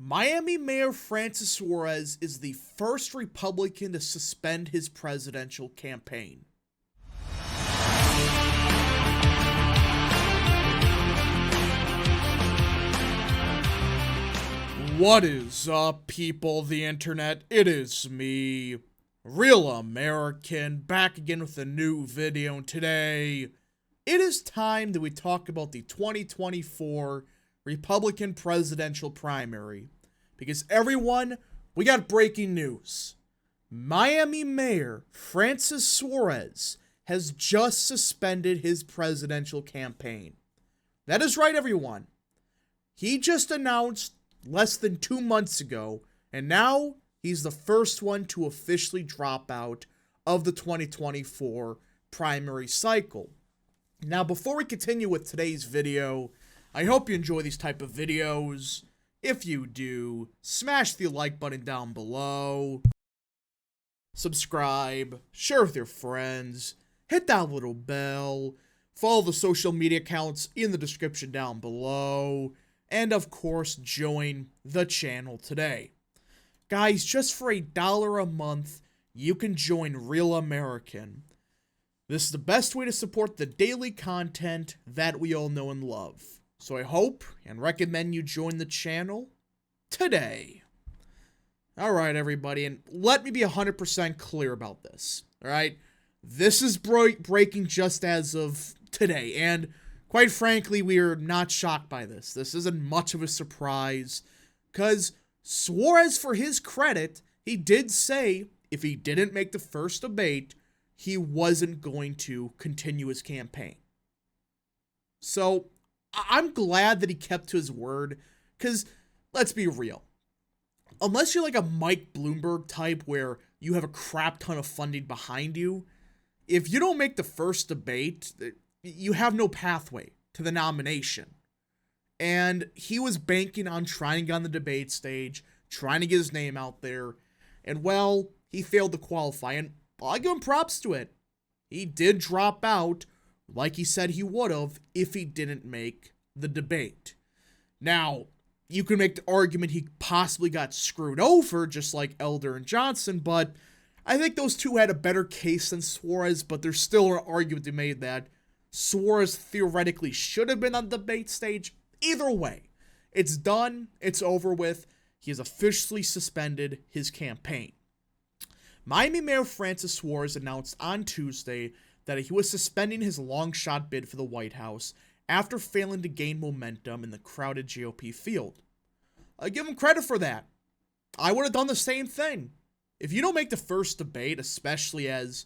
Miami Mayor Francis Suarez is the first Republican to suspend his presidential campaign. What is up, people of the internet? It is me, Real American, back again with a new video, and today it is time that we talk about the 2024 Republican presidential primary. Because everyone, we got breaking news. Miami Mayor Francis Suarez has just suspended his presidential campaign. That is right, everyone. He just announced less than 2 months ago, and now he's the first one to officially drop out of the 2024 primary cycle. Now, before we continue with today's video, I hope you enjoy these type of videos. If you do, smash the like button down below, subscribe, share with your friends, hit that little bell, follow the social media accounts in the description down below, and of course, join the channel today. Guys, just for $1 a month, you can join Real American. This is the best way to support the daily content that we all know and love. So I hope and recommend you join the channel today. Alright, everybody, and let me be 100% clear about this. Alright? This is breaking just as of today, and quite frankly, we are not shocked by this. This isn't much of a surprise, because Suarez, for his credit, he did say if he didn't make the first debate, he wasn't going to continue his campaign. So, I'm glad that he kept to his word, because, let's be real. Unless you're like a Mike Bloomberg type where you have a crap ton of funding behind you, if you don't make the first debate, you have no pathway to the nomination. And he was banking on trying to get on the debate stage, trying to get his name out there, and well, he failed to qualify, and I give him props to it. He did drop out, like he said he would have, if he didn't make the debate. Now, you can make the argument he possibly got screwed over, just like Elder and Johnson, but I think those two had a better case than Suarez, but there's still an argument to be made that Suarez theoretically should have been on the debate stage. Either way, it's done, it's over with, he has officially suspended his campaign. Miami Mayor Francis Suarez announced on Tuesday that he was suspending his long-shot bid for the White House after failing to gain momentum in the crowded GOP field. I give him credit for that. I would have done the same thing. If you don't make the first debate, especially as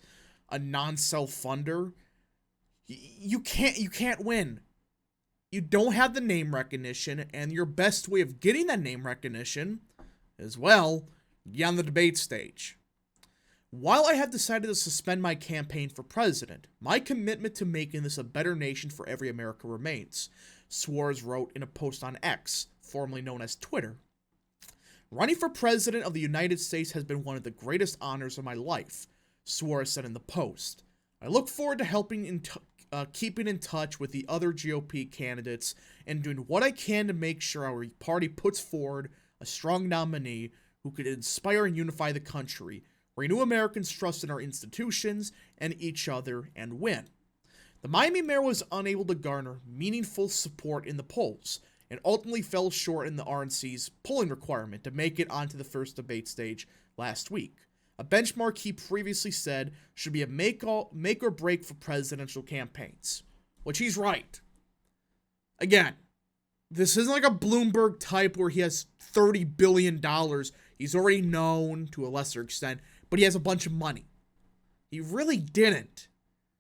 a non-self-funder, you can't win. You don't have the name recognition, and your best way of getting that name recognition is, well, get on the debate stage. While I have decided to suspend my campaign for president, my commitment to making this a better nation for every American remains, Suarez wrote in a post on X, formerly known as Twitter. Running for president of the United States has been one of the greatest honors of my life, Suarez said in the post. I look forward to helping keeping in touch with the other GOP candidates and doing what I can to make sure our party puts forward a strong nominee who could inspire and unify the country, renew Americans' trust in our institutions and each other, and win. The Miami mayor was unable to garner meaningful support in the polls and ultimately fell short in the RNC's polling requirement to make it onto the first debate stage last week, a benchmark he previously said should be a make or break for presidential campaigns, which he's right. Again, this isn't like a Bloomberg type where he has $30 billion. He's already known to a lesser extent, but he has a bunch of money. He really didn't.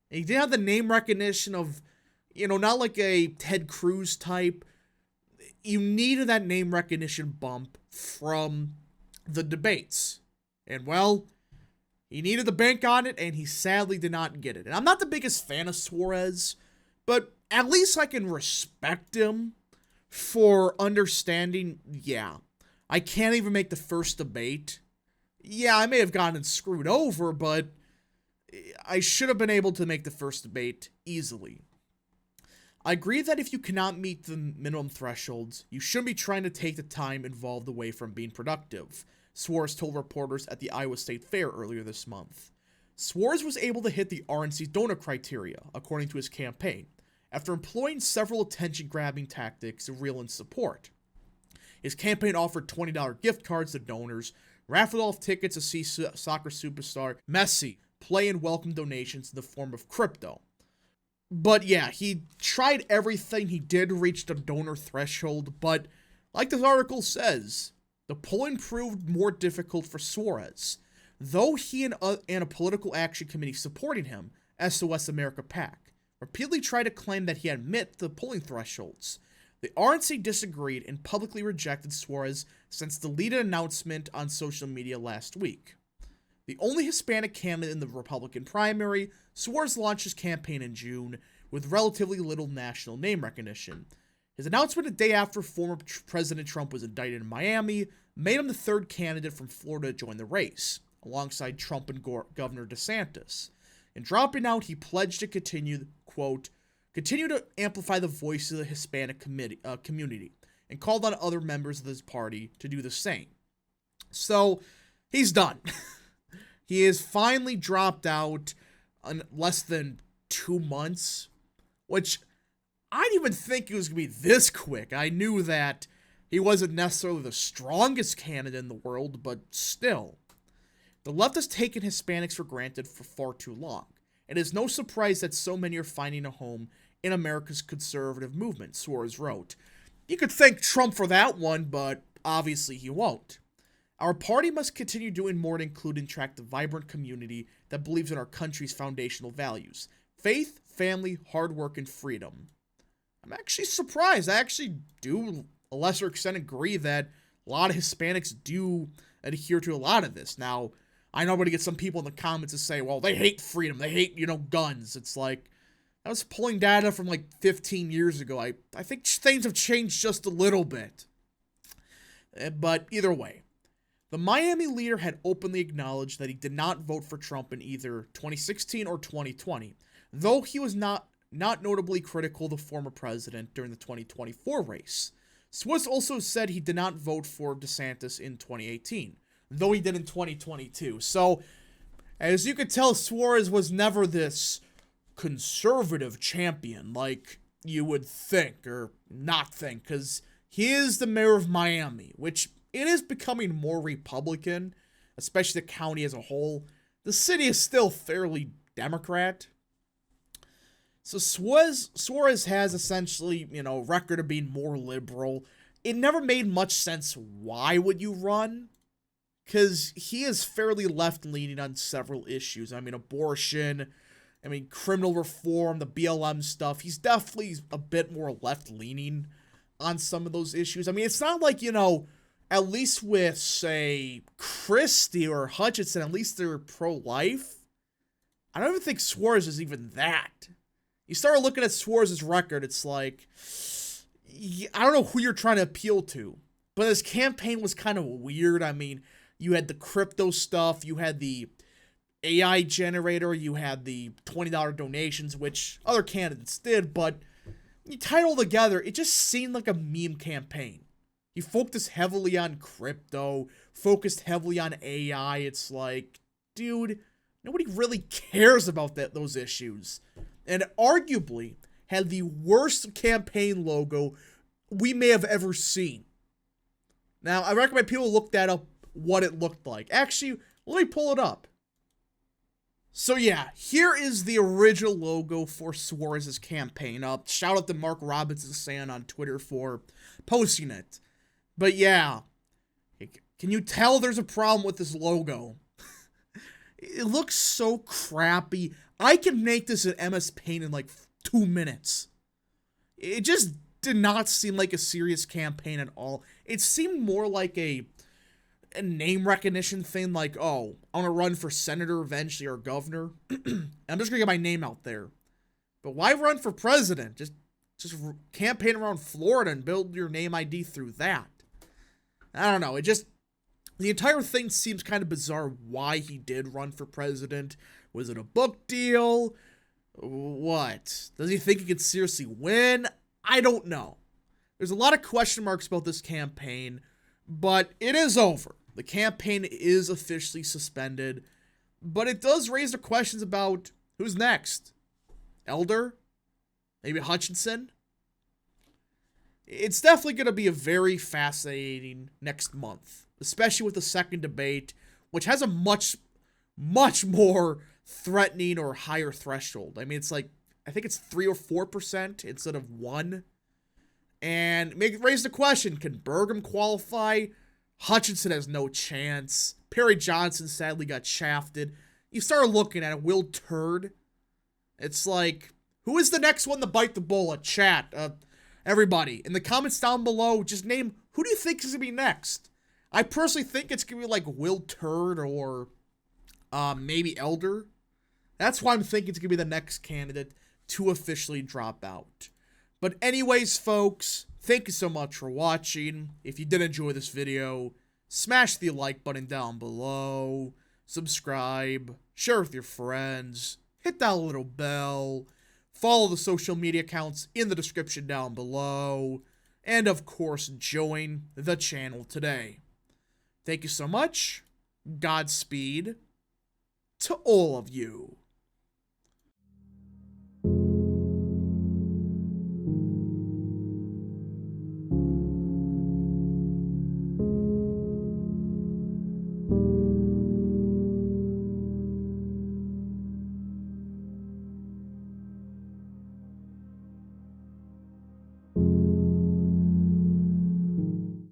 And he didn't have the name recognition of, not like a Ted Cruz type. You needed that name recognition bump from the debates. And well, he needed to bank on it, and he sadly did not get it. And I'm not the biggest fan of Suarez, but at least I can respect him for understanding, yeah, I can't even make the first debate. Yeah, I may have gotten screwed over, but I should have been able to make the first debate easily. I agree that if you cannot meet the minimum thresholds, you shouldn't be trying to take the time involved away from being productive, Suarez told reporters at the Iowa State Fair earlier this month. Suarez was able to hit the RNC's donor criteria, according to his campaign, after employing several attention-grabbing tactics to reel in support. His campaign offered $20 gift cards to donors, raffled off tickets to see soccer superstar Messi play, and welcomed donations in the form of crypto. But yeah, he tried everything. He did reach the donor threshold, but like this article says, the polling proved more difficult for Suarez. Though he and a political action committee supporting him, SOS America PAC, repeatedly tried to claim that he had met the polling thresholds, the RNC disagreed and publicly rejected Suarez since the lead announcement on social media last week. The only Hispanic candidate in the Republican primary, Suarez launched his campaign in June with relatively little national name recognition. His announcement a day after former President Trump was indicted in Miami made him the third candidate from Florida to join the race, alongside Trump and Governor DeSantis. In dropping out, he pledged to continue, quote, continue to amplify the voice of the Hispanic community, and called on other members of his party to do the same. So, he's done. He has finally dropped out in less than 2 months, which I didn't even think it was going to be this quick. I knew that he wasn't necessarily the strongest candidate in the world, but still. The left has taken Hispanics for granted for far too long. It is no surprise that so many are finding a home in America's conservative movement, Suarez wrote. You could thank Trump for that one, but obviously he won't. Our party must continue doing more to include and track the vibrant community that believes in our country's foundational values: faith, family, hard work, and freedom. I'm actually surprised. I actually do, a lesser extent, agree that a lot of Hispanics do adhere to a lot of this. Now, I know I'm going to get some people in the comments to say, well, they hate freedom. They hate, guns. It's like, I was pulling data from like 15 years ago. I think things have changed just a little bit. But either way, the Miami leader had openly acknowledged that he did not vote for Trump in either 2016 or 2020, though he was not notably critical of the former president during the 2024 race. Suarez also said he did not vote for DeSantis in 2018, though he did in 2022. So, as you could tell, Suarez was never this conservative champion like you would think, or not think, because he is the mayor of Miami, which it is becoming more Republican, especially the county as a whole. The city is still fairly Democrat. So Suarez has essentially, record of being more liberal. It never made much sense. Why would you run? Because he is fairly left-leaning on several issues. I mean, abortion, criminal reform, the BLM stuff. He's definitely a bit more left-leaning on some of those issues. It's not like, at least with, say, Christie or Hutchinson, at least they're pro-life. I don't even think Suarez is even that. You start looking at Suarez's record, it's like, I don't know who you're trying to appeal to. But his campaign was kind of weird. You had the crypto stuff, you had the AI generator, you had the $20 donations, which other candidates did, but you tie it all together, it just seemed like a meme campaign. He focused heavily on crypto, focused heavily on AI. It's like, dude, nobody really cares about those issues. And arguably had the worst campaign logo we may have ever seen. Now, I recommend people look that up, what it looked like. Actually, let me pull it up. So yeah, here is the original logo for Suarez's campaign. Shout out to Mark Robinson on Twitter for posting it. But yeah, can you tell there's a problem with this logo? It looks so crappy. I can make this in MS Paint in like 2 minutes. It just did not seem like a serious campaign at all. It seemed more like a name recognition thing, like, oh, I want to run for senator eventually or governor. I'm just going to get my name out there. But why run for president? Just campaign around Florida and build your name ID through that. I don't know. The entire thing seems kind of bizarre why he did run for president. Was it a book deal? What? Does he think he could seriously win? I don't know. There's a lot of question marks about this campaign, but it is over. The campaign is officially suspended, but it does raise the questions about who's next. Elder? Maybe Hutchinson? It's definitely going to be a very fascinating next month, especially with the second debate, which has a much more threatening or higher threshold. I mean, it's like, I think it's 3 or 4% instead of 1. And raise the question, can Burgum qualify? Hutchinson has no chance. Perry Johnson sadly got shafted. You start looking at it, Will Turd. It's like, who is the next one to bite the bullet? Chat. Everybody, in the comments down below, just name, who do you think is going to be next? I personally think it's going to be like Will Turd or maybe Elder. That's why I'm thinking it's going to be the next candidate to officially drop out. But anyways, folks, thank you so much for watching. If you did enjoy this video, smash the like button down below, subscribe, share with your friends, hit that little bell, follow the social media accounts in the description down below, and of course, join the channel today. Thank you so much. Godspeed to all of you.